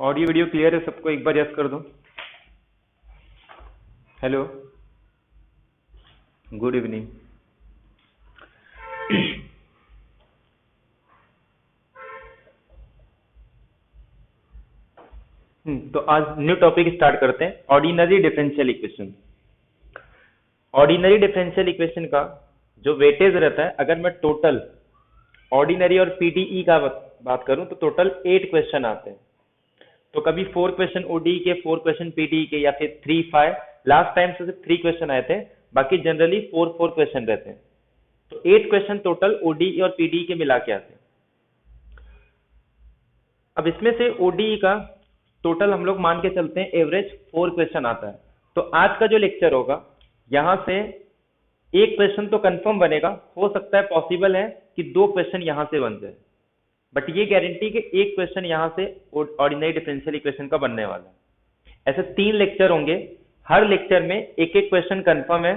Audio video clear है सबको? एक बार यस कर दो। Hello, good evening. तो आज न्यू टॉपिक स्टार्ट करते हैं, ordinary differential equation. Ordinary differential equation का जो वेटेज रहता है, अगर मैं टोटल ऑर्डिनरी और पीडीई का बात करूं तो टोटल 8 क्वेश्चन आते हैं। तो कभी 4 क्वेश्चन ओडीई के, 4 क्वेश्चन पीडीई के, या फिर 3-5। लास्ट टाइम से सिर्फ 3 क्वेश्चन आए थे, बाकी जनरली 4 क्वेश्चन रहते हैं। तो 8 क्वेश्चन टोटल ओडीई और पीडीई के मिला के आते हैं। अब इसमें से ओडीई का टोटल हम लोग मान के चलते हैं एवरेज 4 क्वेश्चन आता है। तो आज का जो लेक्चर होगा, यहां से एक क्वेश्चन तो कंफर्म बनेगा, हो सकता है पॉसिबल है कि 2 क्वेश्चन यहां से बन जाए, बट ये गारंटी कि एक क्वेश्चन यहां से ऑर्डिनरी डिफरेंशियल इक्वेशन का बनने वाला है। ऐसे 3 लेक्चर होंगे, हर लेक्चर में एक एक क्वेश्चन कंफर्म है।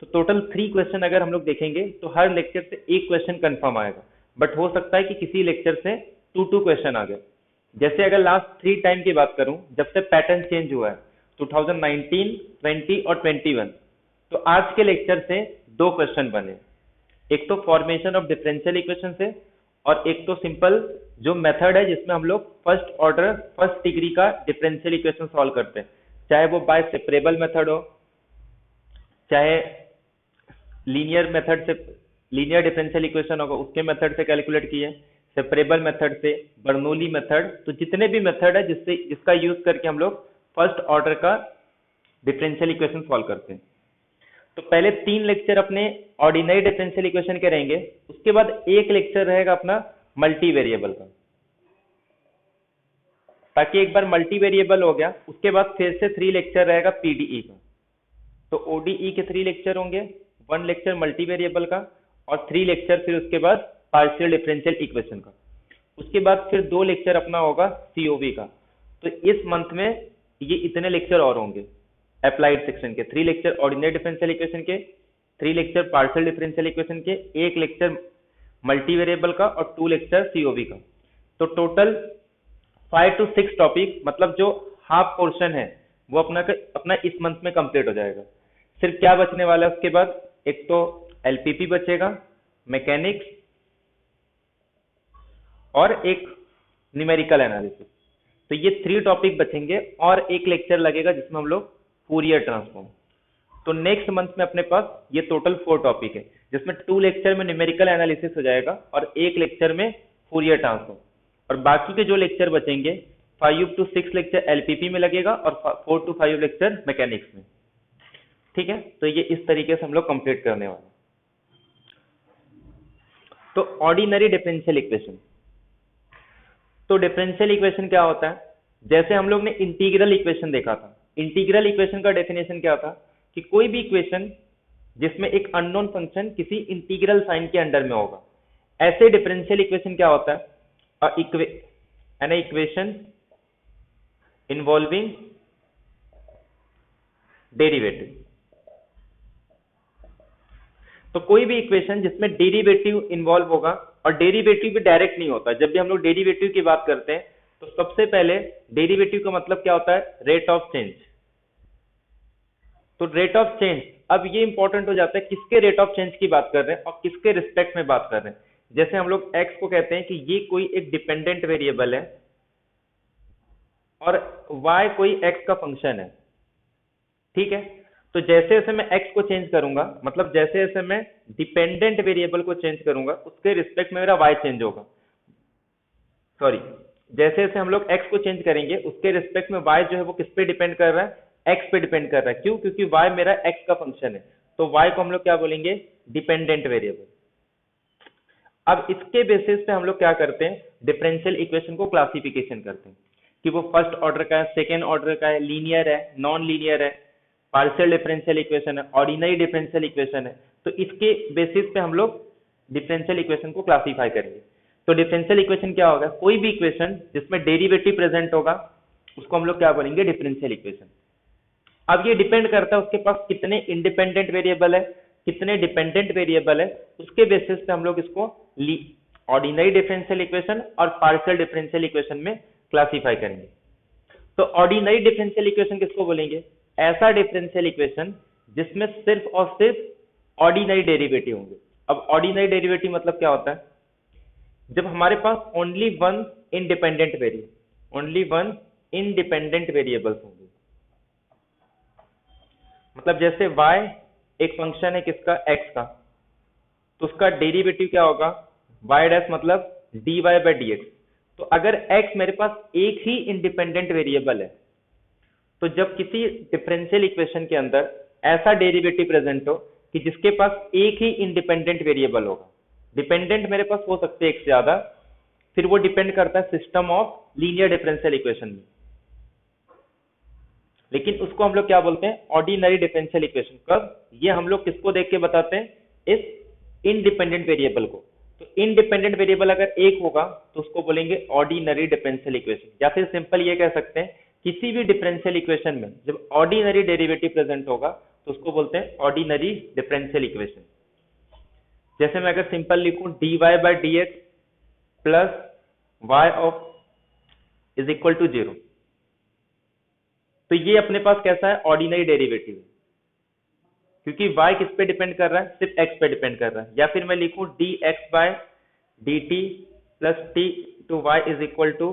तो टोटल 3 क्वेश्चन अगर हम लोग देखेंगे तो हर लेक्चर से एक क्वेश्चन कंफर्म आएगा, बट हो सकता है कि किसी लेक्चर से 2 क्वेश्चन आ गए। जैसे अगर लास्ट 3 टाइम की बात करूं, जब से पैटर्न चेंज हुआ है 2019, 20 और 21, तो आज के लेक्चर से 2 क्वेश्चन बने। एक तो फॉर्मेशन ऑफ डिफरेंशियल इक्वेशन से, और एक तो सिंपल जो मेथड है जिसमें हम लोग फर्स्ट ऑर्डर फर्स्ट डिग्री का डिफरेंशियल इक्वेशन सॉल्व करते हैं, चाहे वो बाय सेपरेबल मेथड हो, चाहे लीनियर मेथड से, लीनियर डिफरेंशियल इक्वेशन होगा उसके मेथड से कैलकुलेट किए, सेपरेबल मेथड से, बर्नौली मेथड, तो जितने भी मेथड है जिसका यूज करके हम लोग फर्स्ट ऑर्डर का डिफरेंशियल इक्वेशन सॉल्व करते हैं। तो पहले 3 लेक्चर अपने ऑर्डिनरी डिफरेंशियल इक्वेशन के रहेंगे, उसके बाद एक लेक्चर रहेगा अपना मल्टी वेरिएबल का, ताकि एक बार मल्टी वेरिएबल हो गया उसके बाद फिर से 3 लेक्चर रहेगा पीडीई का। तो ओडीई के 3 लेक्चर होंगे, 1 लेक्चर मल्टी वेरिएबल का, और 3 लेक्चर फिर उसके बाद पार्शियल डिफरेंशियल इक्वेशन का। उसके बाद फिर 2 लेक्चर अपना होगा सीओवी का। तो इस मंथ में ये इतने लेक्चर और होंगे अप्लाइड सेक्शन के, 3 लेक्चर ऑर्डिनरी डिफरेंशियल इक्वेशन के, 3 लेक्चर पार्शियल डिफरेंशियल इक्वेशन के, 1 लेक्चर मल्टी वेरिएबल का और 2 लेक्चर सीओवी का। तो टोटल 5 to 6 टॉपिक, मतलब जो हाफ पोर्शन है वो अपना इस मंथ में कंप्लीट हो जाएगा। सिर्फ क्या बचने वाला है उसके बाद, एक तो एलपीपी बचेगा, मैकेनिक्स, और एक न्यूमेरिकल एनालिसिस। तो ये 3 टॉपिक बचेंगे, और एक लेक्चर लगेगा जिसमें हम लोग फूरियर ट्रांसफॉर्म। तो नेक्स्ट मंथ में अपने पास ये टोटल 4 टॉपिक है, जिसमें 2 लेक्चर में न्यूमेरिकल एनालिसिस हो जाएगा और 1 लेक्चर में फूरियर ट्रांसफॉर्म। और बाकी के जो लेक्चर बचेंगे 5 to 6 लेक्चर एलपीपी में लगेगा और 4 to 5 लेक्चर मैकेनिक्स में। ठीक है, तो ये इस तरीके से हम लोग कंप्लीट करने वाले हैं। तो ऑर्डिनरी डिफरेंशियल इक्वेशन, तो डिफरेंशियल इक्वेशन क्या होता है? जैसे हम लोग ने इंटीग्रल इक्वेशन देखा था, इंटीग्रल इक्वेशन का डेफिनेशन क्या था कि कोई भी इक्वेशन जिसमें एक अननोन फंक्शन किसी इंटीग्रल साइन के अंडर में होगा, ऐसे डिफरेंशियल इक्वेशन क्या होता है? An equation involving derivative. तो कोई भी इक्वेशन जिसमें डेरिवेटिव इन्वॉल्व होगा, और डेरिवेटिव भी डायरेक्ट नहीं होता। जब भी हम लोग डेरिवेटिव की बात करते हैं तो सबसे पहले डेरिवेटिव का मतलब क्या होता है? Rate of change. तो रेट ऑफ चेंज, अब ये इंपॉर्टेंट हो जाता है किसके रेट ऑफ चेंज की बात कर रहे हैं और किसके रिस्पेक्ट में बात कर रहे हैं। जैसे हम लोग x को कहते हैं कि ये कोई एक डिपेंडेंट वेरिएबल है और y कोई x का फंक्शन है। ठीक है, तो जैसे जैसे मैं x को चेंज करूंगा, मतलब जैसे जैसे मैं डिपेंडेंट वेरिएबल को चेंज करूंगा उसके रिस्पेक्ट में मेरा y चेंज होगा। सॉरी, जैसे जैसे हम लोग x को चेंज करेंगे उसके रिस्पेक्ट में y जो है वो किस पे डिपेंड कर रहा है? x पे डिपेंड कर रहा है। क्यों? क्योंकि y मेरा x का फंक्शन है, तो y को हम लोग क्या बोलेंगे? Dependent variable. अब इसके बेसिस पे हम लोग क्या करते हैं? डिफरेंशियल इक्वेशन को क्लासिफिकेशन करते हैं कि वो फर्स्ट ऑर्डर का है, सेकेंड ऑर्डर का है, लीनियर है, नॉन लीनियर है, पार्शियल डिफरेंशियल इक्वेशन है, ऑर्डिनरी डिफरेंशियल इक्वेशन है। तो इसके बेसिस पे हम लोग डिफरेंशियल इक्वेशन को क्लासिफाई करेंगे। तो डिफरेंशियल इक्वेशन क्या होगा? कोई भी इक्वेशन जिसमें डेरिवेटिव प्रेजेंट होगा उसको हम लोग क्या बोलेंगे? Differential equation. अब ये डिपेंड करता है उसके पास कितने इंडिपेंडेंट वेरिएबल है, कितने डिपेंडेंट वेरिएबल है, उसके बेसिस पे हम लोग इसको ऑर्डिनरी डिफरेंशियल इक्वेशन और पार्शियल डिफरेंशियल इक्वेशन में क्लासिफाई करेंगे। तो ऑर्डिनरी डिफरेंशियल इक्वेशन किसको बोलेंगे? ऐसा डिफरेंशियल इक्वेशन जिसमें सिर्फ और सिर्फ ऑर्डिनरी डेरिवेटिव होंगे। अब ऑर्डिनरी डेरिवेटिव मतलब क्या होता है? जब हमारे पास ओनली वन इंडिपेंडेंट वेरिएबल्स होंगे। मतलब जैसे y एक फंक्शन है किसका? x का, तो उसका डेरिवेटिव क्या होगा? y डैश मतलब dy बाई dx। तो अगर x मेरे पास एक ही इंडिपेंडेंट वेरिएबल है, तो जब किसी डिफरेंशियल इक्वेशन के अंदर ऐसा डेरिवेटिव प्रेजेंट हो कि जिसके पास एक ही इंडिपेंडेंट वेरिएबल होगा, डिपेंडेंट मेरे पास हो सकते हैं एक से ज्यादा, फिर वो डिपेंड करता है system of linear differential equation में, लेकिन उसको हम लोग क्या बोलते हैं? Ordinary differential equation. कब? ये हम लोग किसको देख के बताते हैं? इस इनडिपेंडेंट वेरिएबल को। तो इनडिपेंडेंट वेरिएबल अगर एक होगा तो उसको बोलेंगे ऑर्डिनरी डिफरेंशियल इक्वेशन। या फिर सिंपल ये कह सकते हैं, किसी भी डिफरेंशियल इक्वेशन में जब ऑर्डिनरी डेरिवेटिव प्रेजेंट होगा तो उसको बोलते हैं ऑर्डिनरी डिफरेंशियल इक्वेशन। जैसे मैं अगर सिंपल लिखूं dy by d x plus y of is equal to 0, तो ये अपने पास कैसा है? ऑर्डिनरी डेरिवेटिव है, क्योंकि y किस पे डिपेंड कर रहा है? सिर्फ x पे डिपेंड कर रहा है। या फिर मैं लिखूं dx by dt plus t to y is equal to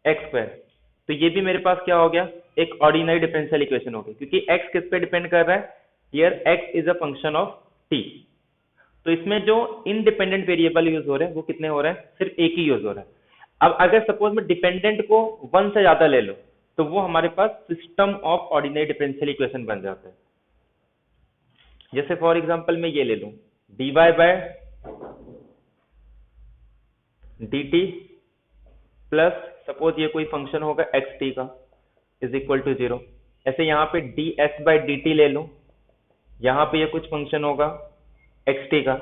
x square, तो ये भी मेरे पास क्या हो गया? एक ऑर्डिनरी डिफरेंशियल इक्वेशन हो गई, क्योंकि x किस पे डिपेंड कर रहा है? Here x is a function of t। तो इसमें जो इंडिपेंडेंट वेरिएबल यूज हो रहे हैं वो कितने हो रहे हैं? सिर्फ एक ही यूज हो रहा है। अब अगर सपोज में डिपेंडेंट को वन से ज्यादा ले लो तो वो हमारे पास system of ordinary differential equation बन जाता है। जैसे फॉर एग्जांपल मैं ये ले लूं dy by dt plus suppose ये कोई फंक्शन होगा xt का इज इक्वल टू 0। ऐसे यहाँ पे ds बाय dt ले लूं, यहाँ पे ये कुछ फंक्शन होगा xt का,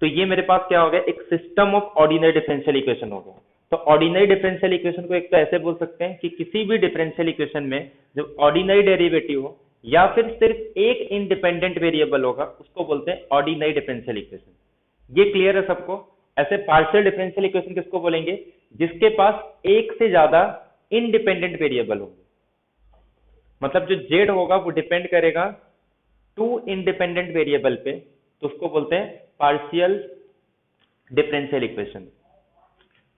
तो ये मेरे पास क्या हो गया? एक system of ordinary differential equation हो गया। तो ऑर्डिनरी डिफरेंशियल इक्वेशन को एक तो ऐसे बोल सकते हैं कि किसी भी डिफरेंशियल इक्वेशन में जब ऑर्डिनरी डेरिवेटिव हो या फिर सिर्फ एक इंडिपेंडेंट वेरिएबल होगा उसको बोलते हैं ऑर्डिनरी डिफरेंशियल इक्वेशन। ये क्लियर है सबको? ऐसे पार्शियल डिफरेंशियल इक्वेशन किसको बोलेंगे? जिसके पास एक से ज्यादा इंडिपेंडेंट वेरिएबल होंगे। मतलब जो z होगा वो डिपेंड करेगा टू इंडिपेंडेंट वेरिएबल पे, तो उसको बोलते हैं पार्शियल डिफरेंशियल इक्वेशन।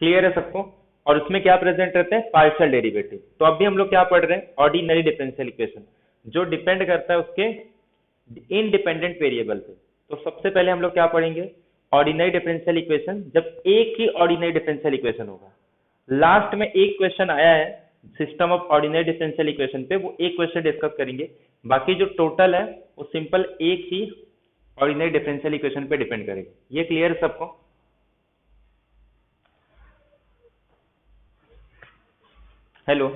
क्लियर है सबको? और उसमें क्या प्रेजेंट रहते हैं? Partial derivative. तो अभी हम लोग क्या पढ़ रहे हैं? ऑर्डिनरी डिफरेंशियल इक्वेशन, जो डिपेंड करता है उसके इंडिपेंडेंट वेरिएबल पे। तो सबसे पहले हम लोग क्या पढ़ेंगे? ऑर्डिनरी डिफरेंशियल इक्वेशन, जब एक ही ऑर्डिनरी डिफरेंशियल इक्वेशन होगा। लास्ट में एक क्वेश्चन आया है system of ordinary differential equation पे, वो एक क्वेश्चन डिस्कस करेंगे। बाकी जो टोटल है वो सिंपल एक ही ऑर्डिनरी डिफरेंशियल इक्वेशन पे डिपेंड करेगा। ये क्लियर है सबको? हेलो,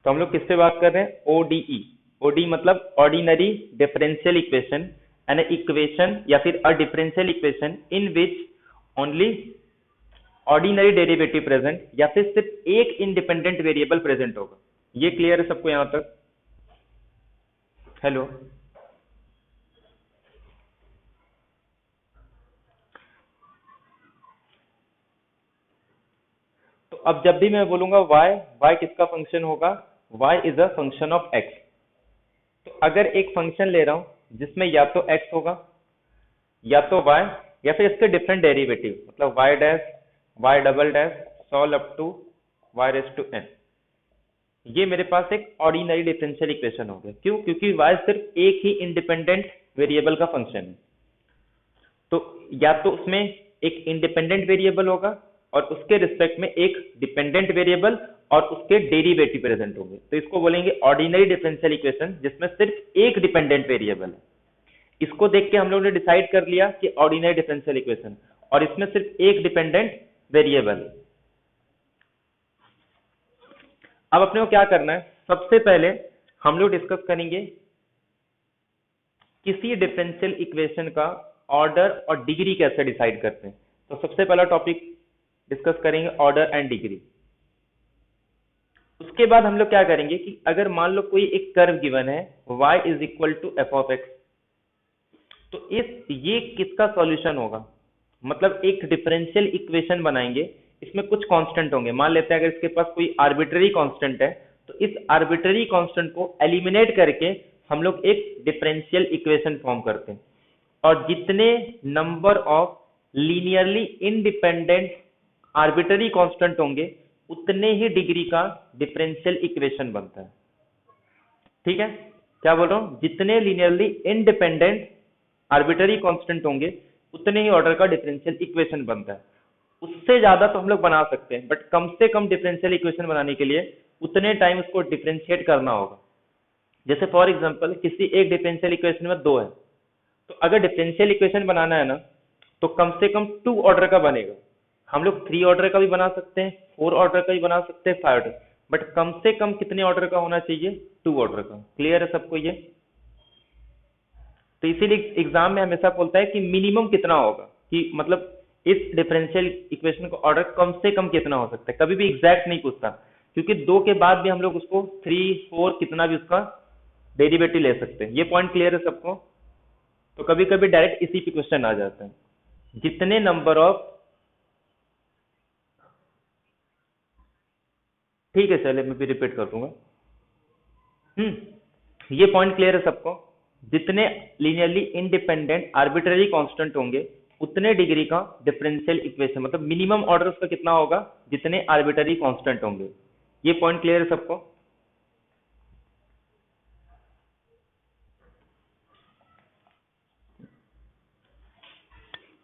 तो हम लोग किससे बात कर रहे हैं? ODE। ODE मतलब ordinary differential equation, an equation या फिर a differential equation in which only ordinary derivative present या फिर सिर्फ एक इंडिपेंडेंट वेरिएबल प्रेजेंट होगा। ये क्लियर है सबको यहां तक? हेलो, तो अब जब भी मैं बोलूंगा y किसका फंक्शन होगा? y is a function of x। तो अगर एक फंक्शन ले रहा हूं जिसमें या तो x होगा या तो y या फिर इसके डिफरेंट डेरिवेटिव, मतलब y dash y double dash solve up to y raise to n, ये मेरे पास एक ऑर्डिनरी डिफरेंशियल इक्वेशन हो गया। क्यों? क्योंकि y सिर्फ एक ही इंडिपेंडेंट वेरिएबल का फंक्शन है। तो या तो उसमें एक इंडिपेंडेंट वेरिएबल होगा और उसके रिस्पेक्ट में एक डिपेंडेंट वेरिएबल और उसके डेरिवेटिव प्रेजेंट होंगे, तो इसको बोलेंगे ऑर्डिनरी डिफरेंशियल इक्वेशन जिसमें सिर्फ एक डिपेंडेंट वेरिएबल है। इसको देख के हम लोगों ने डिसाइड कर लिया कि ऑर्डिनरी डिफरेंशियल इक्वेशन, और इसमें सिर्फ एक डिपेंडेंट वेरिएबल है। अब अपने को क्या करना है? सबसे पहले हम लोग डिस्कस करेंगे किसी डिफरेंशियल इक्वेशन का ऑर्डर और डिग्री कैसे डिसाइड करते हैं। तो सबसे पहला टॉपिक डिस्कस करेंगे ऑर्डर एंड डिग्री। उसके बाद हम लोग क्या करेंगे कि अगर मान लो कोई एक कर्व गिवन है y is equal to f of x, तो ये किसका सॉल्यूशन होगा? मतलब एक डिफरेंशियल इक्वेशन बनाएंगे, इसमें कुछ कांस्टेंट होंगे। मान लेते हैं अगर इसके पास कोई आर्बिट्ररी कांस्टेंट है, तो इस आर्बिट्ररी कांस्टेंट को एलिमिनेट करके हम लोग एक डिफरेंशियल इक्वेशन फॉर्म करते हैं। और जितने number of linearly independent arbitrary constant होंगे, उतने ही डिग्री का डिफरेंशियल इक्वेशन बनता है। ठीक है, क्या बोल रहा हूं, जितने लीनियरली इंडिपेंडेंट आर्बिट्ररी कांस्टेंट होंगे, उतने ही ऑर्डर का डिफरेंशियल इक्वेशन बनता है। उससे ज्यादा तो हम लोग बना सकते हैं, बट कम से कम डिफरेंशियल इक्वेशन बनाने के लिए उतने टाइम उसको डिफरेंशिएट करना होगा। जैसे फॉर एग्जांपल किसी एक डिफरेंशियल इक्वेशन में दो है, तो अगर डिफरेंशियल इक्वेशन बनाना है ना, तो कम से कम 2 ऑर्डर का बनेगा। हम लोग 3 ऑर्डर का भी बना सकते हैं, 4 ऑर्डर का भी बना सकते हैं, 5 ऑर्डर, बट कम से कम कितने ऑर्डर का होना चाहिए, 2 ऑर्डर का। क्लियर है सबको ये? तो इसीलिए एग्जाम में हमेशा बोलता है कि मिनिमम कितना होगा, कि मतलब इस डिफरेंशियल इक्वेशन का ऑर्डर कम से कम कितना हो सकता है। कभी भी एग्जैक्ट नहीं पूछता, क्योंकि 2 के बाद भी हम लोग उसको 3, 4 कितना भी उसका डेरिवेटिव ले सकते हैं। ये पॉइंट क्लियर है सबको? तो कभी कभी डायरेक्ट इसी पे क्वेश्चन आ जाता है, जितने नंबर ऑफ, ठीक है चलिए मैं भी रिपीट कर दूंगा। ये पॉइंट क्लियर है सबको? जितने लीनियरली इंडिपेंडेंट आर्बिट्ररी कांस्टेंट होंगे, उतने डिग्री का डिफरेंशियल इक्वेशन, मतलब मिनिमम ऑर्डर उसका कितना होगा, जितने आर्बिट्ररी कांस्टेंट होंगे। ये पॉइंट क्लियर है सबको?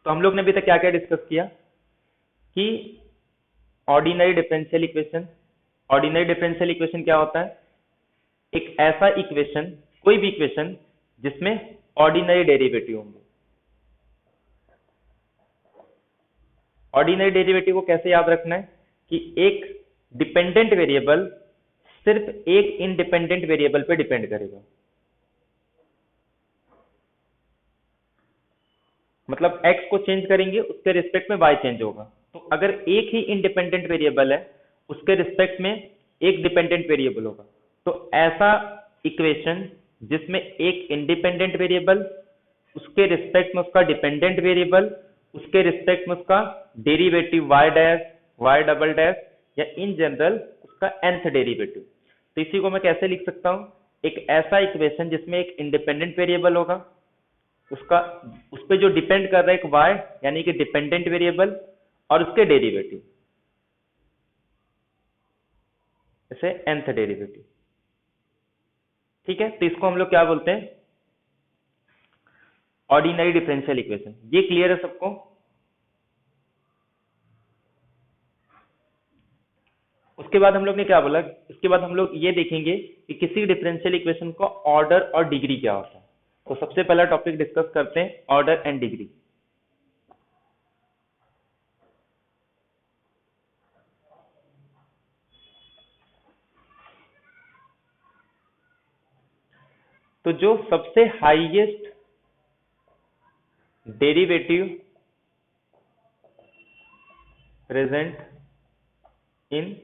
तो हम लोग ने अभी तक क्या क्या डिस्कस किया कि ordinary differential equation. Ordinary differential equation क्या होता है, एक ऐसा इक्वेशन, कोई भी इक्वेशन जिसमें ऑर्डिनरी डेरिवेटिव होंगे। ऑर्डिनरी डेरिवेटिव को कैसे याद रखना है कि एक डिपेंडेंट वेरिएबल सिर्फ एक इंडिपेंडेंट वेरिएबल पे डिपेंड करेगा। मतलब x को चेंज करेंगे, उसके रिस्पेक्ट में y चेंज होगा। तो अगर एक ही इंडिपेंडेंट वेरिएबल है, उसके रिस्पेक्ट में एक डिपेंडेंट वेरिएबल होगा। तो ऐसा इक्वेशन जिसमें एक इंडिपेंडेंट वेरिएबल, उसके रिस्पेक्ट में उसका डिपेंडेंट वेरिएबल, उसके रिस्पेक्ट में उसका derivative y dash, y double dash, या इन जनरल उसका nth डेरिवेटिव। तो इसी को मैं कैसे लिख सकता हूं, एक ऐसा इक्वेशन जिसमें एक इंडिपेंडेंट वेरिएबल होगा, उसका उस पे जो डिपेंड कर रहा है एक y, यानी कि डिपेंडेंट वेरिएबल, और उसके डेरिवेटिव, जैसे nth डेरिवेटिव। ठीक है, तो इसको हम लोग क्या बोलते हैं, ऑर्डिनरी डिफरेंशियल इक्वेशन। ये क्लियर है सबको? उसके बाद हम लोग ने क्या बोला, इसके बाद हम लोग ये देखेंगे कि किसी डिफरेंशियल इक्वेशन का ऑर्डर और डिग्री क्या होता है। तो सबसे पहला टॉपिक डिस्कस करते हैं, ऑर्डर एंड डिग्री। तो जो सबसे highest derivative present in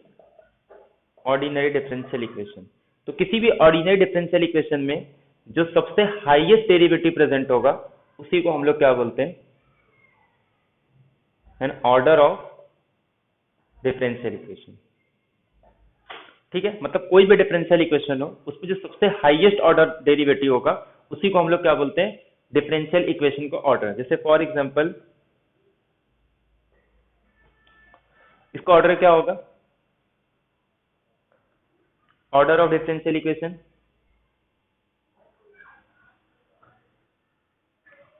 ordinary differential equation, तो किसी भी ऑर्डिनरी डिफरेंशियल इक्वेशन में जो सबसे हाईएस्ट डेरिवेटिव प्रेजेंट होगा, उसी को हम लोग क्या बोलते हैं, an order of differential equation. ठीक है, मतलब कोई भी डिफरेंशियल इक्वेशन हो, उसमें जो सबसे हाईएस्ट ऑर्डर डेरिवेटिव होगा, उसी को हम लोग क्या बोलते हैं, डिफरेंशियल इक्वेशन का ऑर्डर। जैसे फॉर एग्जांपल इसका ऑर्डर क्या होगा, ऑर्डर ऑफ डिफरेंशियल इक्वेशन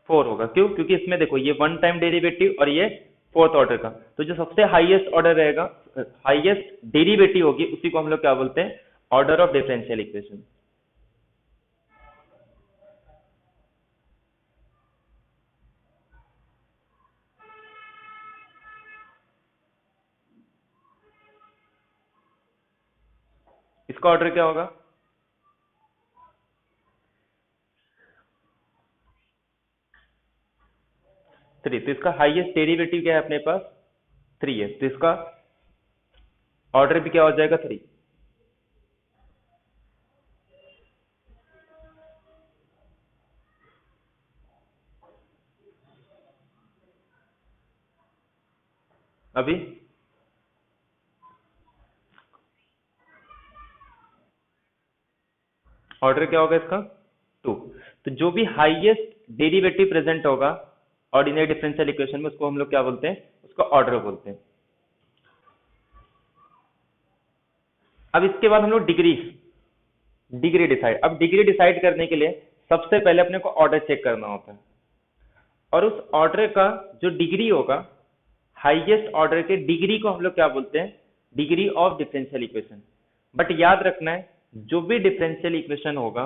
4 होगा। क्यों? क्योंकि इसमें देखो ये वन टाइम डेरिवेटिव और ये फोर्थ ऑर्डर का। तो जो सबसे हाईएस्ट ऑर्डर रहेगा, हाईएस्ट डेरिवेटिव होगी, उसी को हम लोग क्या बोलते हैं, ऑर्डर ऑफ डिफरेंशियल इक्वेशन। इसका ऑर्डर क्या होगा, 3। तो इसका हाईएस्ट डेरिवेटिव क्या है अपने पास, 3 है, तो इसका ऑर्डर भी क्या हो जाएगा, 3। अभी ऑर्डर क्या होगा इसका? टू। तो जो भी हाईएस्ट डेरिवेटिव प्रेजेंट होगा ऑर्डिनरी डिफरेंशियल इक्वेशन में, उसको हम लोग क्या बोलते हैं? उसको ऑर्डर बोलते हैं। अब इसके बाद हम लोग डिग्री डिसाइड, अब डिग्री डिसाइड करने के लिए सबसे पहले अपने को ऑर्डर चेक करना होता है, और उस ऑर्डर का जो डिग्री होगा, हाईएस्ट ऑर्डर के डिग्री को हम लोग क्या बोलते हैं? Degree of differential equation. But याद रखना है, जो भी डिफरेंशियल इक्वेशन होगा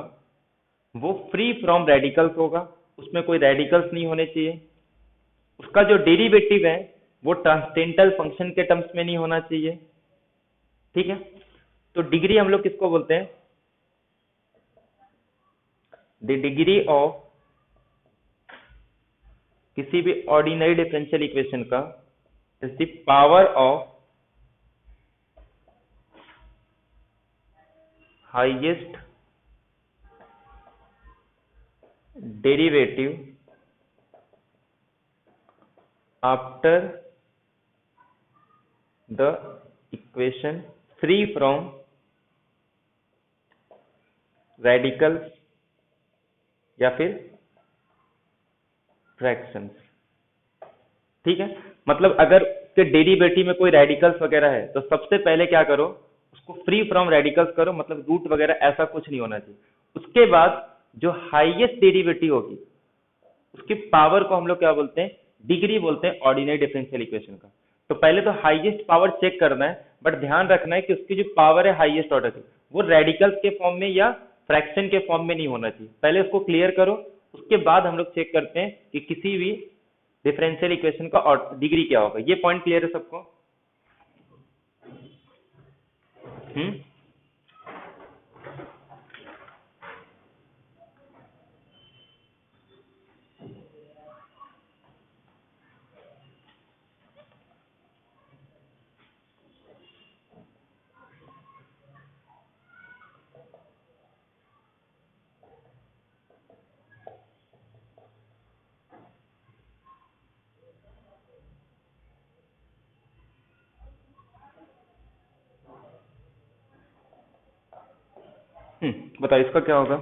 वो फ्री फ्रॉम रेडिकल्स होगा, उसमें कोई रेडिकल्स नहीं होने चाहिए। उसका जो डेरिवेटिव है वो ट्रांसडेंटल फंक्शन के टर्म्स में नहीं होना चाहिए। ठीक है, तो डिग्री हम लोग किसको बोलते हैं? द डिग्री ऑफ किसी भी ऑर्डिनरी डिफरेंशियल इक्वेशन का is the power of highest derivative after the equation free from radicals या फिर फ्रैक्शंस। ठीक है, मतलब अगर के डेरिवेटिव में कोई रेडिकल्स वगैरह है तो सबसे पहले क्या करो? उसको फ्री फ्रॉम रेडिकल्स करो, मतलब रूट वगैरह ऐसा कुछ नहीं होना चाहिए। उसके बाद जो हाईएस्ट डेरिवेटिव होगी उसकी पावर को हम लोग क्या बोलते हैं? डिग्री बोलते हैं ऑर्डिनरी डिफरेंशियल इक्वेशन का। तो पहले तो हाईएस्ट पावर चेक करना है, बट ध्यान रखना है कि उसकी जो पावर है हाईएस्ट ऑर्डर की, वो रेडिकल्स के फॉर्म में या फ्रैक्शन के फॉर्म में नहीं होना चाहिए। पहले उसको क्लियर करो, उसके बाद हम लोग चेक करते हैं कि किसी भी डिफरेंशियल इक्वेशन का डिग्री क्या होगा। ये पॉइंट क्लियर है सबको? हम्म। बताओ इसका क्या होगा?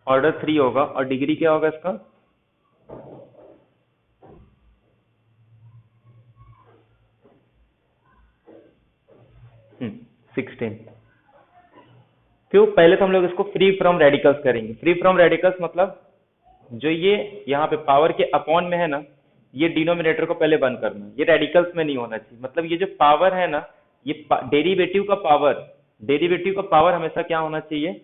ऑर्डर 3 होगा, और डिग्री क्या होगा इसका? 16। क्यों? पहले तो हम लोग इसको फ्री फ्रॉम रेडिकल्स करेंगे। फ्री फ्रॉम रेडिकल्स मतलब जो ये यहाँ पे पावर के अपॉन में है ना, ये डिनोमिनेटर को पहले बंद करना है, ये रेडिकल्स में नहीं होना चाहिए। मतलब ये जो पावर है ना, ये डेरिवेटिव का पावर हमेशा क्या होना चाहिए?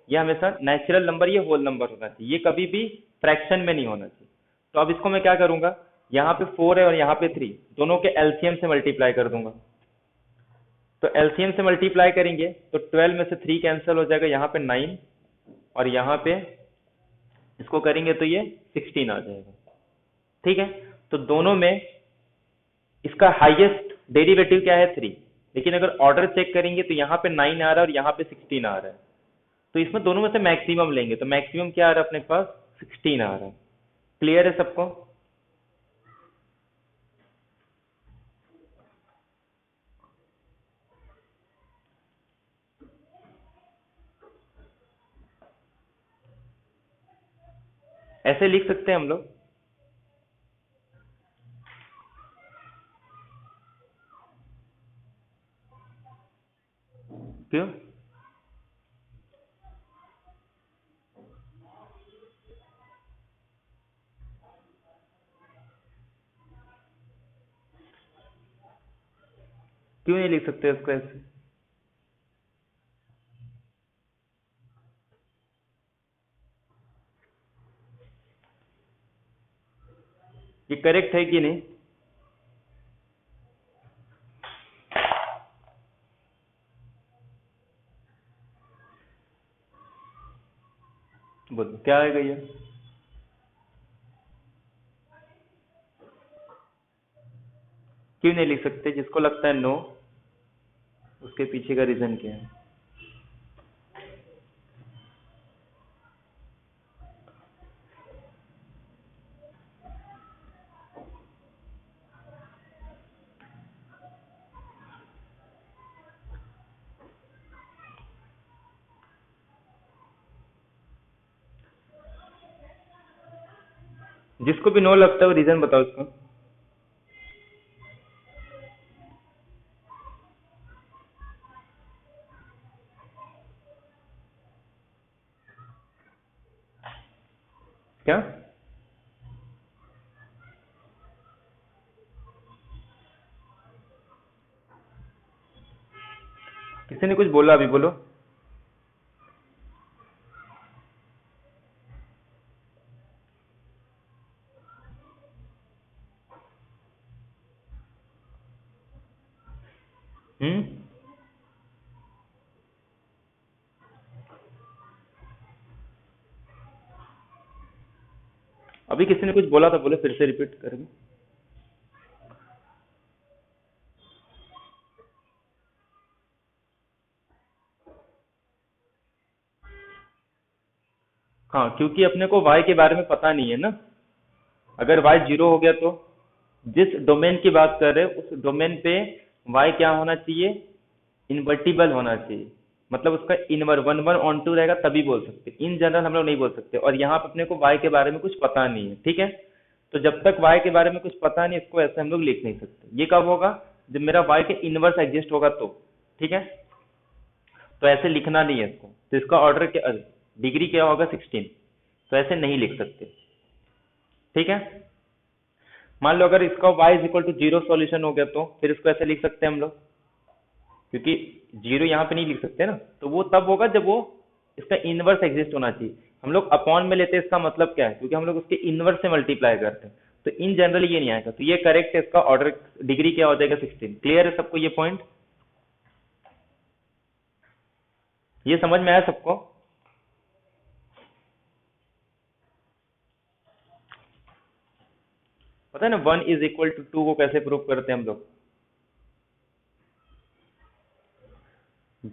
ये हमेशा नेचुरल नंबर, ये होल नंबर होना चाहिए, ये कभी भी फ्रैक्शन में नहीं होना चाहिए। तो अब इसको मैं क्या करूंगा? यहाँ पे 4 है और यहाँ पे 3, दोनों के एलसीएम से मल्टीप्लाई कर दूंगा। तो एलसीएम से मल्टीप्लाई करेंगे तो 12 में से 3 कैंसिल हो जाएगा, यहाँ पे 9, और यहाँ पे इसको करेंगे तो ये 16 आ जाएगा। ठीक है, तो दोनों में इसका हाईएस्ट डेरिवेटिव क्या है? 3। लेकिन अगर ऑर्डर चेक करेंगे तो यहाँ पे 9 आ रहा है और यहाँ पे 16 आ रहा है। तो इसमें दोनों में से मैक्सिमम लेंगे, तो मैक्सिमम क्या आ रहा है अपने पास? 16 आ रहा है। क्लियर है सबको? ऐसे लिख सकते हैं हम लोग। क्यों? क्यों नहीं लिख सकते इसको ऐसे? ये करेक्ट है कि नहीं? बोलो क्या आएगा ये? क्यों नहीं लिख सकते? जिसको लगता है नो, उसके पीछे का रीजन क्या है? जिसको भी नो लगता है वो रीजन बताओ उसको। क्या? किसी ने कुछ बोला अभी, बोलो। हम्म। अभी किसी ने कुछ बोला था, बोले फिर से रिपीट करेंगे। हाँ, क्योंकि अपने को y के बारे में पता नहीं है ना। अगर y जीरो हो गया तो जिस डोमेन की बात कर रहे हैं उस डोमेन पे y क्या होना चाहिए? इन्वर्टिबल होना चाहिए। मतलब उसका इनवर वन वन ऑन टू रहेगा तभी बोल सकते, इन जनरल हम लोग नहीं बोल सकते। और यहाँ पे अपने को y के बारे में कुछ पता नहीं है, ठीक है। तो जब तक y के बारे में कुछ पता नहीं, इसको ऐसे हम लोग लिख नहीं सकते। ये कब होगा? जब मेरा y के इनवर्स एग्जिस्ट होगा तो, ठीक है। तो ऐसे लिखना नहीं है इसको। तो इसका ऑर्डर क्या, डिग्री क्या होगा? 16। तो ऐसे नहीं लिख सकते, ठीक है। मान लो अगर इसका y is equal to zero solution हो गया तो फिर इसको ऐसे लिख सकते हैं हम लोग, क्योंकि जीरो यहाँ पे नहीं लिख सकते ना। तो वो तब होगा जब वो इसका इनवर्स एग्जिस्ट होना चाहिए। हम लोग अपॉन में लेते हैं, इसका मतलब क्या है? क्योंकि हम लोग उसके इनवर्स से मल्टीप्लाई करते हैं। तो इन जनरल ये नहीं आएगा, तो ये करेक्ट है। इसका ऑर्डर डिग्री क्या हो जाएगा? 16। क्लियर है सबको ये पॉइंट? ये समझ में आया सबको? पता है ना 1 इज इक्वल टू 2 को कैसे प्रूव करते हैं हम लोग?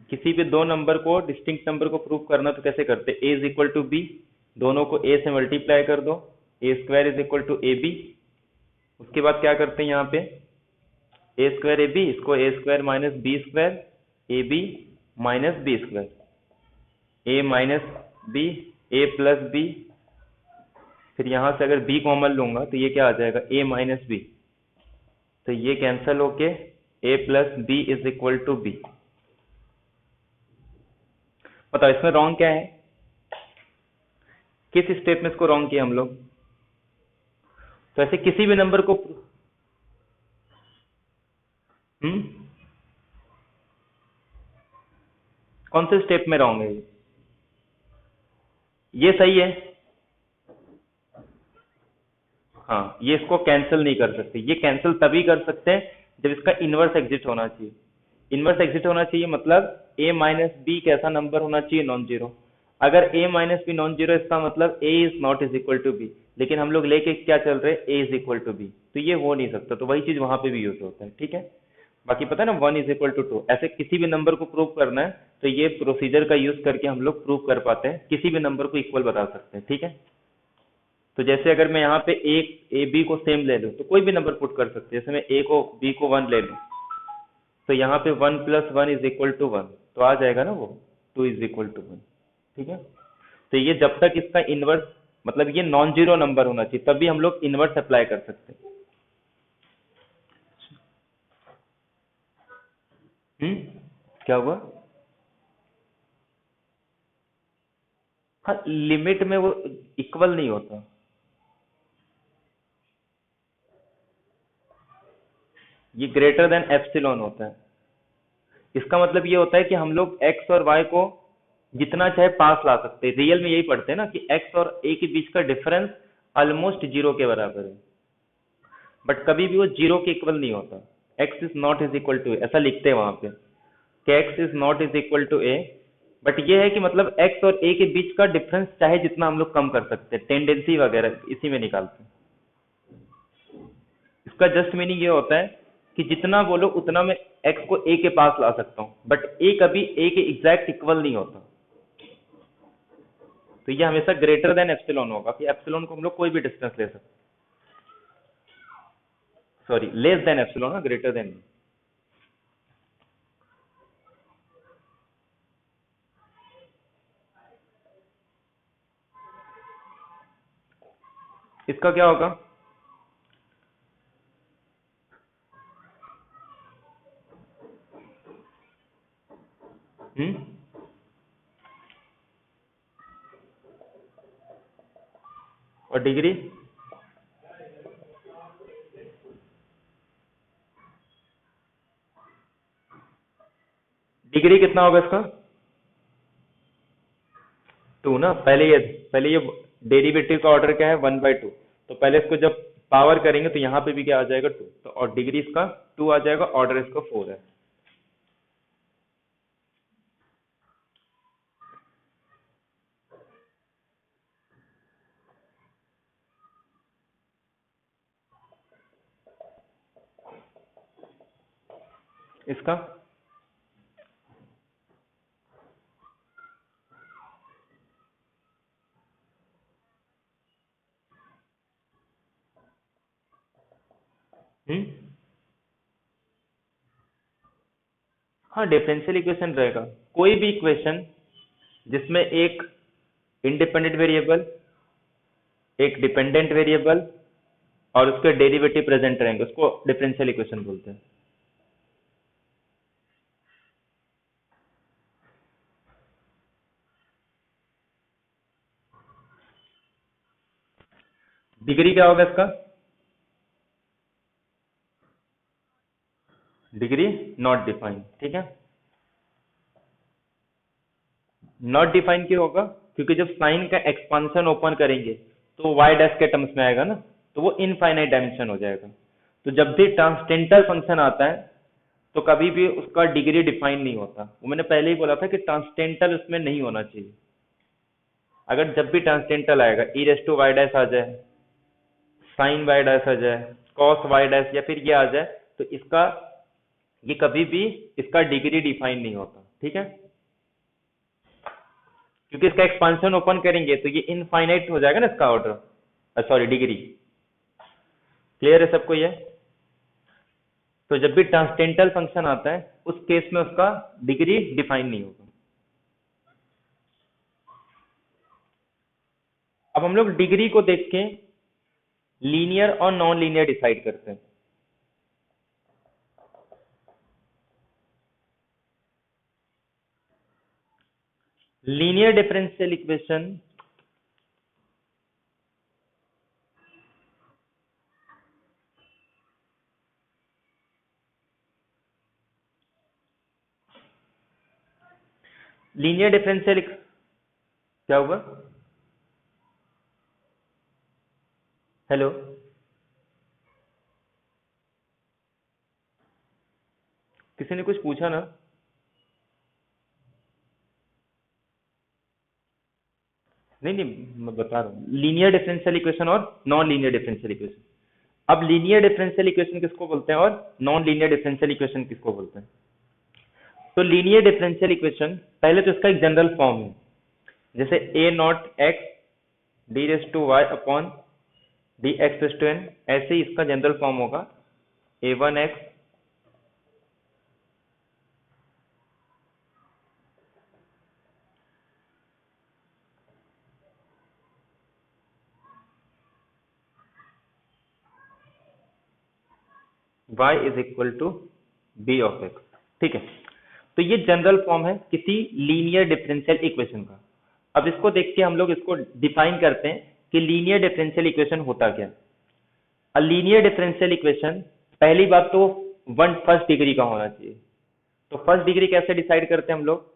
किसी भी दो नंबर को, डिस्टिंक्ट नंबर को प्रूव करना तो कैसे करते? a is equal to B, दोनों को a से मल्टीप्लाई कर दो, A square is equal to A B. उसके बाद क्या करते हैं यहाँ पे? ए स्क्वायर ए बी, इसको A square minus B square A B minus B square, A minus B, A plus B. फिर यहाँ से अगर b कॉमन लूंगा तो ये क्या आ जाएगा? a minus b. तो ये कैंसिल होके a plus b is equal to b. बताओ इसमें रॉन्ग क्या है? किस स्टेप में इसको रॉन्ग किया हम लोग? तो ऐसे किसी भी नंबर को, हम्म, कौन से स्टेप में रॉन्ग है? ये सही है। हाँ, ये इसको कैंसिल नहीं कर सकते। ये कैंसिल तभी कर सकते हैं जब इसका इनवर्स एग्जिट होना चाहिए। इनवर्स एग्जिट होना चाहिए मतलब a माइनस बी कैसा नंबर होना चाहिए? Non zero. अगर a minus b non zero, इसका मतलब a is not is equal to b. लेकिन हम लोग लेके क्या चल रहे हैं? a is equal to b. तो ये हो नहीं सकता। तो वही चीज वहां पे भी यूज होता है, ठीक है। बाकी पता है ना 1 इज इक्वल टू 2, ऐसे किसी भी नंबर को प्रूव करना है तो ये प्रोसीजर का यूज करके हम लोग प्रूव कर पाते हैं, किसी भी नंबर को इक्वल बता सकते हैं, ठीक है। तो जैसे अगर मैं यहाँ पे एक ए बी को सेम ले लूँ तो कोई भी नंबर पुट कर सकते हैं। जैसे मैं ए को बी को 1 ले लूँ तो यहाँ पे 1 प्लस 1 इज इक्वल टू 1, तो आ जाएगा ना वो 2 इज इक्वल टू 1, ठीक है। तो ये जब तक इसका इनवर्स, मतलब ये नॉन जीरो नंबर होना चाहिए तभी हम लोग इनवर्स अप्लाई कर सकते हैं। क्या हुआ? हाँ, लिमिट में वो इक्वल नहीं होता। ये ग्रेटर देन एप्सिलॉन होता है। इसका मतलब ये होता है कि हम लोग x और y को जितना चाहे पास ला सकते हैं। रियल में यही पढ़ते हैं ना कि x और a के बीच का डिफरेंस ऑलमोस्ट जीरो के बराबर है, बट कभी भी वो जीरो के इक्वल नहीं होता। x is not is equal to, ऐसा लिखते हैं वहां पे कि x is not is equal to a but ये है कि मतलब x और a के बीच का डिफरेंस चाहे जितना हम लोग कम कर सकते हैं, टेंडेंसी वगैरह इसी में निकालते हैं। इसका जस्ट मीनिंग ये होता है कि जितना बोलो उतना मैं x को a के पास ला सकता हूँ, बट a कभी a के एग्जैक्ट इक्वल नहीं होता। तो ये हमेशा ग्रेटर देन एप्सिलॉन होगा, कि एप्सिलॉन को हम लोग कोई भी डिस्टेंस ले सकते, sorry less than epsilon, greater than. इसका क्या होगा? और डिग्री? डिग्री कितना होगा इसका? 2 ना। पहले ये डेरिवेटिव का ऑर्डर क्या है? 1/2। तो पहले इसको जब पावर करेंगे तो यहाँ पे भी क्या आ जाएगा? 2। तो और डिग्री इसका 2 आ जाएगा, ऑर्डर इसका 4 है। इसका हाँ, डिफरेंशियल इक्वेशन रहेगा। कोई भी इक्वेशन जिसमें एक इंडिपेंडेंट वेरिएबल, एक डिपेंडेंट वेरिएबल और उसके डेरिवेटिव प्रेजेंट रहेंगे, उसको डिफरेंशियल इक्वेशन बोलते हैं। डिग्री क्या होगा इसका? डिग्री नॉट डिफाइंड, ठीक है। नॉट डिफाइंड क्यों होगा? क्योंकि जब साइन का एक्सपांशन ओपन करेंगे तो वाई डैश के टर्म्स में आएगा ना, तो वो इनफाइनाइट डायमेंशन हो जाएगा। तो जब भी ट्रांसटेंटल फंक्शन आता है तो कभी भी उसका डिग्री डिफाइन नहीं होता। वो मैंने पहले ही बोला था कि ट्रांसटेंटल उसमें नहीं होना चाहिए। अगर जब भी ट्रांसटेंटल आएगा, ई रेस टू वाई डैश आ जाए, साइन वाई डैश आ जाए, कॉस वाई डैश या फिर ये आ जाए, तो इसका ये कभी भी इसका डिग्री डिफाइन नहीं होता, ठीक है। क्योंकि इसका एक्सपांशन ओपन करेंगे तो ये इनफाइनाइट हो जाएगा ना इसका ऑर्डर, सॉरी डिग्री। क्लियर है सबको ये? तो जब भी ट्रांसटेंटल फंक्शन आता है उस केस में उसका डिग्री डिफाइन नहीं होगा। अब हम लोग डिग्री को देख के लीनियर और नॉन लीनियर डिसाइड करते हैं। Linear differential equation linear differential क्या होगा? हेलो, किसी ने कुछ पूछा ना? नहीं नहीं, मैं बता रहा हूँ लीनियर डिफरेंशियल इक्वेशन और नॉन लीनियर डिफरेंशियल इक्वेशन। अब लीनियर डिफरेंशियल इक्वेशन किसको बोलते हैं और नॉन लीनियर डिफरेंशियल इक्वेशन किसको बोलते हैं? तो लीनियर डिफरेंशियल इक्वेशन पहले तो इसका एक जनरल फॉर्म है, जैसे A naught X D raise to Y upon D X raise to N, ऐसे ही इसका जनरल फॉर्म होगा A one X y is equal to B of X, ठीक है। तो ये जनरल फॉर्म है किसी लीनियर डिफरेंशियल इक्वेशन का। अब इसको देख के हम लोग इसको डिफाइन करते हैं कि लीनियर डिफरेंशियल इक्वेशन होता क्या है। अ लीनियर डिफरेंशियल इक्वेशन, पहली बात तो वन फर्स्ट डिग्री का होना चाहिए। तो फर्स्ट डिग्री कैसे डिसाइड करते हैं हम लोग?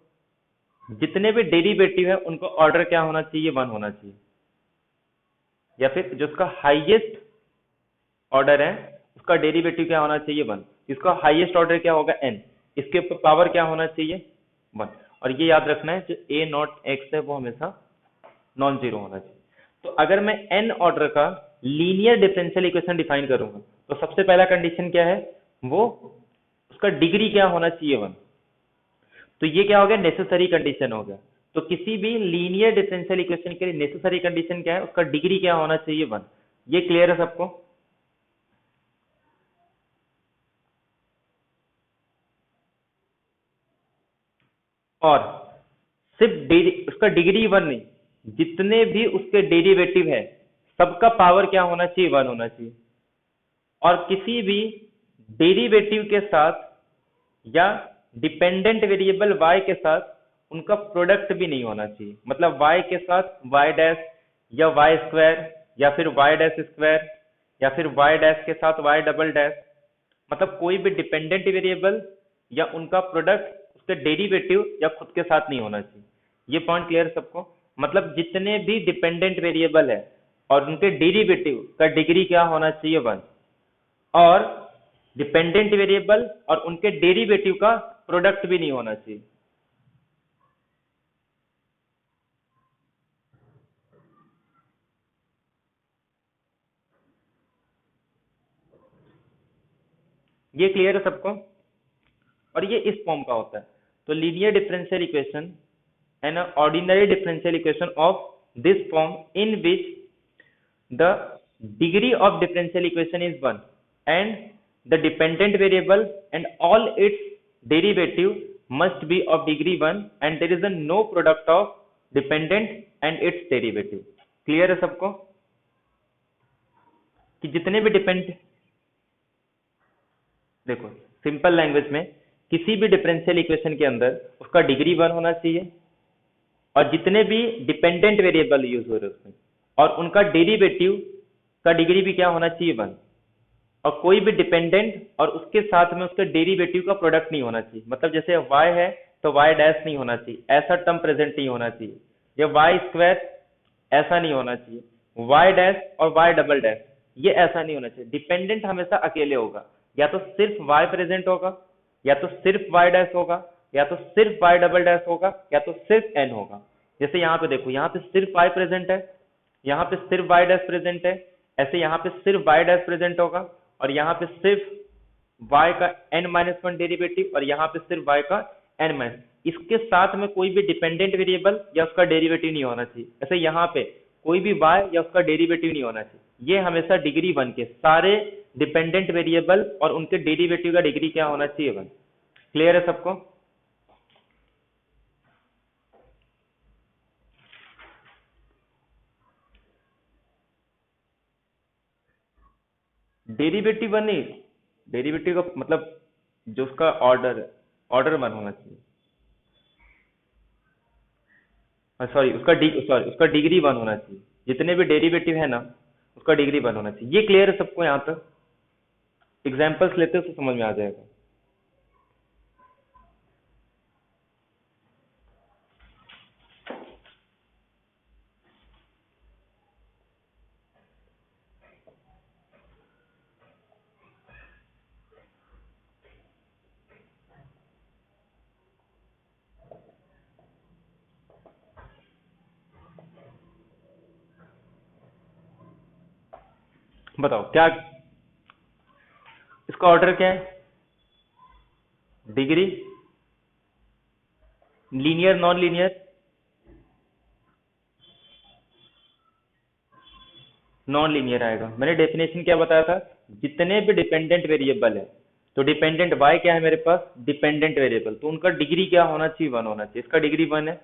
जितने भी डेरिवेटिव है उनको ऑर्डर क्या होना चाहिए? 1 होना चाहिए। या फिर जो उसका हाईएस्ट ऑर्डर है उसका डेरिवेटिव क्या होना चाहिए? 1। इसका हाईएस्ट ऑर्डर क्या होगा? n। इसके ऊपर पावर क्या होना चाहिए? 1। और ये याद रखना है जो ए नॉट एक्स है वो हमेशा नॉन जीरो होना चाहिए। तो अगर मैं एन ऑर्डर का लीनियर डिफरेंशियल इक्वेशन डिफाइन करूंगा तो सबसे पहला कंडीशन क्या है, वो उसका डिग्री क्या होना चाहिए, वन। तो ये क्या हो गया, नेसेसरी कंडीशन हो गया। तो किसी भी लीनियर डिफरेंशियल इक्वेशन के लिए नेसेसरी कंडीशन क्या है, उसका डिग्री क्या होना चाहिए, वन। ये क्लियर है सबको? और सिर्फ उसका डिग्री वन नहीं, जितने भी उसके डेरिवेटिव है सबका पावर क्या होना चाहिए, वन होना चाहिए। और किसी भी डेरिवेटिव के साथ या डिपेंडेंट वेरिएबल y के साथ उनका प्रोडक्ट भी नहीं होना चाहिए। मतलब y के साथ y डैश या y स्क्वायर या फिर y डैश स्क्वायर या फिर y डैश के साथ y डबल डैश, मतलब कोई भी डिपेंडेंट वेरिएबल या उनका प्रोडक्ट उसके डेरिवेटिव या खुद के साथ नहीं होना चाहिए। ये पॉइंट क्लियर सबको? मतलब जितने भी डिपेंडेंट वेरिएबल है और उनके डेरिवेटिव का डिग्री क्या होना चाहिए, वन। और डिपेंडेंट वेरिएबल और उनके डेरिवेटिव का प्रोडक्ट भी नहीं होना चाहिए। ये क्लियर है सबको? और ये इस फॉर्म का होता है। तो linear differential equation and ordinary differential equation of this form in which the degree of differential equation is 1 and the dependent variable and all its derivative must be of degree 1 and there is a no product of dependent and its derivative। Clear है सबको कि जितने भी depend, देखो simple language में किसी भी differential equation के अंदर उसका डिग्री 1 होना चाहिए और जितने भी डिपेंडेंट वेरिएबल यूज हो रहे हैं उसमें और उनका डेरिवेटिव का डिग्री भी क्या होना चाहिए, 1। और कोई भी डिपेंडेंट और उसके साथ में उसके डेरिवेटिव का प्रोडक्ट नहीं होना चाहिए। मतलब जैसे y है तो y डैश नहीं होना चाहिए, ऐसा टर्म प्रेजेंट नहीं होना चाहिए। या y स्क्वायर ऐसा नहीं होना चाहिए, y डैश और y डबल डैश ये ऐसा नहीं होना चाहिए। डिपेंडेंट हमेशा अकेले होगा, या तो सिर्फ y प्रेजेंट होगा या तो सिर्फ y डैश होगा या तो सिर्फ y डबल डैश होगा या तो सिर्फ n होगा। जैसे यहाँ पे देखो, यहाँ पे सिर्फ y प्रेजेंट है, यहाँ पे सिर्फ y डैश प्रेजेंट है, ऐसे यहाँ पे सिर्फ y डैश प्रेजेंट होगा और यहाँ पे सिर्फ y का n-1 डेरिवेटिव और यहाँ पे सिर्फ y का n-, इसके साथ में कोई भी डिपेंडेंट वेरिएबल या उसका डेरिवेटिव नहीं होना चाहिए। ऐसे यहाँ पे कोई भी y या उसका डेरिवेटिव नहीं होना चाहिए। ये हमेशा डिग्री 1 के सारे डिपेंडेंट वेरिएबल और उनके डेरिवेटिव का डिग्री क्या होना चाहिए, 1। क्लियर है सबको? डेरिवेटिव 1 नहीं, डेरिवेटिव का मतलब जो उसका ऑर्डर है, ऑर्डर 1 होना चाहिए। सॉरी उसका डिग्री 1 होना चाहिए। जितने भी डेरिवेटिव है ना उसका डिग्री 1 होना चाहिए। ये क्लियर है सबको? यहाँ तक एग्जांपल्स लेते हो तो समझ में आ जाएगा। बताओ क्या इसका ऑर्डर क्या है, degree, linear non linear? Non linear आएगा। मैंने डेफिनेशन क्या बताया था, जितने भी डिपेंडेंट वेरिएबल है, तो डिपेंडेंट y क्या है मेरे पास, डिपेंडेंट वेरिएबल, तो उनका डिग्री क्या होना चाहिए, 1 होना चाहिए। इसका डिग्री 1 है।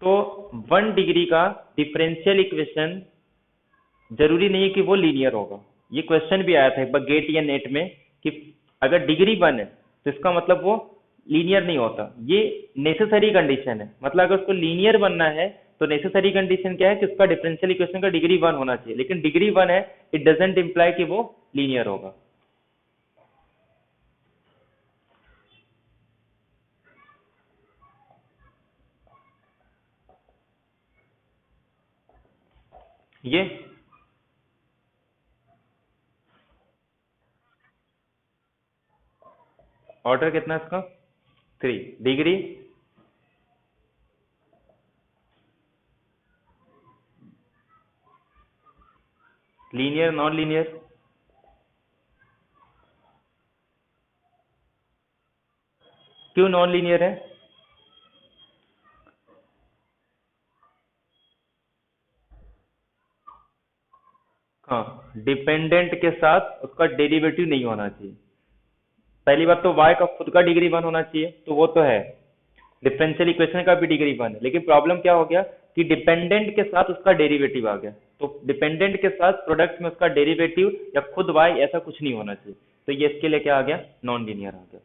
तो 1 डिग्री का डिफरेंशियल इक्वेशन जरूरी नहीं है कि वो लीनियर होगा। ये क्वेश्चन भी आया था एक बार गेट या नेट में कि अगर डिग्री 1 है तो इसका मतलब वो लीनियर नहीं होता। ये नेसेसरी कंडीशन है। मतलब अगर उसको लीनियर बनना है तो नेसेसरी कंडीशन क्या है कि उसका डिफरेंशियल इक्वेशन का डिग्री 1 होना चाहिए। लेकिन डिग्री 1 है, इट डजेंट इंप्लाई कि वो लीनियर होगा। ये ऑर्डर कितना है इसका 3, डिग्री लीनियर नॉन लीनियर, क्यों नॉन लीनियर है? हाँ, डिपेंडेंट के साथ उसका डेरिवेटिव नहीं होना चाहिए। पहली बात तो y का खुद का डिग्री 1 होना चाहिए, तो वो तो है, डिफरेंशियल इक्वेशन का भी डिग्री 1 है, लेकिन प्रॉब्लम क्या हो गया कि डिपेंडेंट के साथ उसका डेरिवेटिव आ गया। तो डिपेंडेंट के साथ प्रोडक्ट में उसका डेरिवेटिव या खुद y ऐसा कुछ नहीं होना चाहिए, तो ये इसके लिए क्या आ गया, नॉन लीनियर आ गया।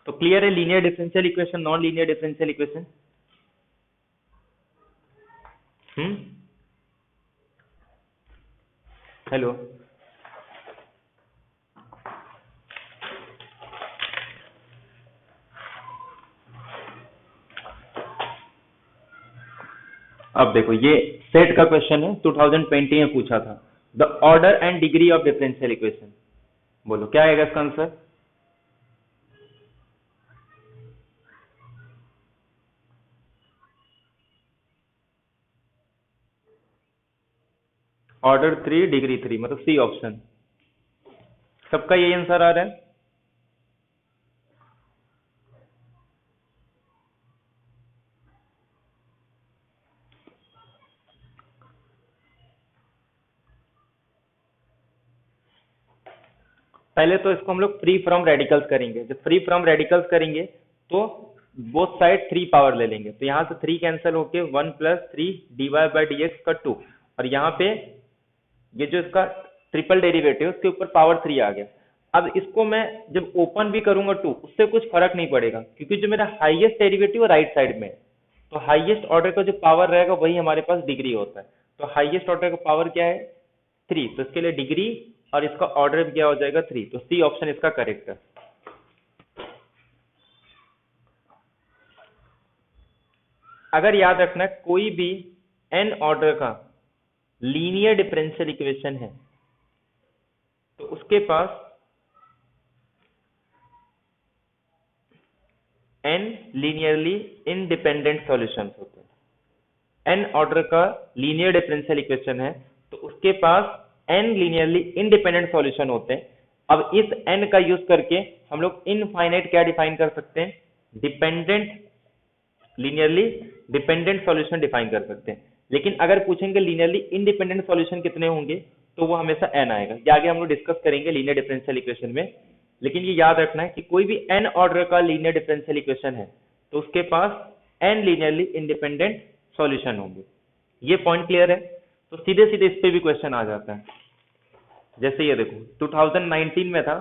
तो क्लियर है linear differential equation, non linear differential equation. Hello, अब देखो ये सेट का क्वेश्चन है, 2020 में पूछा था, the order and degree of differential equation. बोलो क्या आएगा इसका आंसर? ऑर्डर 3 डिग्री 3, मतलब सी ऑप्शन। सबका यही आंसर आ रहा है। पहले तो इसको हम लोग फ्री फ्रॉम रेडिकल्स करेंगे। जब फ्री फ्रॉम रेडिकल्स करेंगे तो बोथ साइड 3 पावर ले लेंगे, तो यहाँ से 3 कैंसिल होके 1 plus 3 dy by d x का 2, और यहाँ पे ये जो इसका ट्रिपल डेरिवेटिव उसके ऊपर पावर 3 आ गया। अब इसको मैं जब ओपन भी करूंगा 2, उससे कुछ फर्क नहीं पड़ेगा, क्योंकि जो मेरा हाईएस्ट डेरिवेटिव राइट साइड में है, तो हाईएस्ट ऑर्डर का जो पावर रहेगा वही हमारे पास डिग्री होता है। तो हाईएस्ट ऑर्डर का पावर क्या है 3, तो इसके लिए डिग्री और इसका ऑर्डर भी क्या हो जाएगा 3, तो सी ऑप्शन इसका करेक्ट है। अगर याद रखना कोई भी n ऑर्डर का लीनियर डिफरेंशियल इक्वेशन है तो उसके पास n लीनियरली इंडिपेंडेंट सॉल्यूशंस होते हैं। n ऑर्डर का लीनियर डिफरेंशियल इक्वेशन है तो उसके पास n लीनियरली इंडिपेंडेंट सॉल्यूशन होते हैं। अब इस n का यूज करके हम लोग इनफाइनाइट क्या डिफाइन कर सकते हैं, dependent linearly dependent solution define कर सकते हैं। लेकिन अगर पूछेंगे लीनियरली इंडिपेंडेंट सॉल्यूशन कितने होंगे, तो वो हमेशा n आएगा। ये आगे हम लोग डिस्कस करेंगे लीनियर डिफरेंशियल इक्वेशन में। लेकिन ये याद रखना है कि कोई भी n ऑर्डर का लीनियर डिफरेंशियल इक्वेशन है तो उसके पास n लीनियरली इंडिपेंडेंट सॉल्यूशन होंगे। ये पॉइंट क्लियर है? तो सीधे सीधे इस पे भी क्वेश्चन आ जाता है। जैसे ये देखो 2019 में था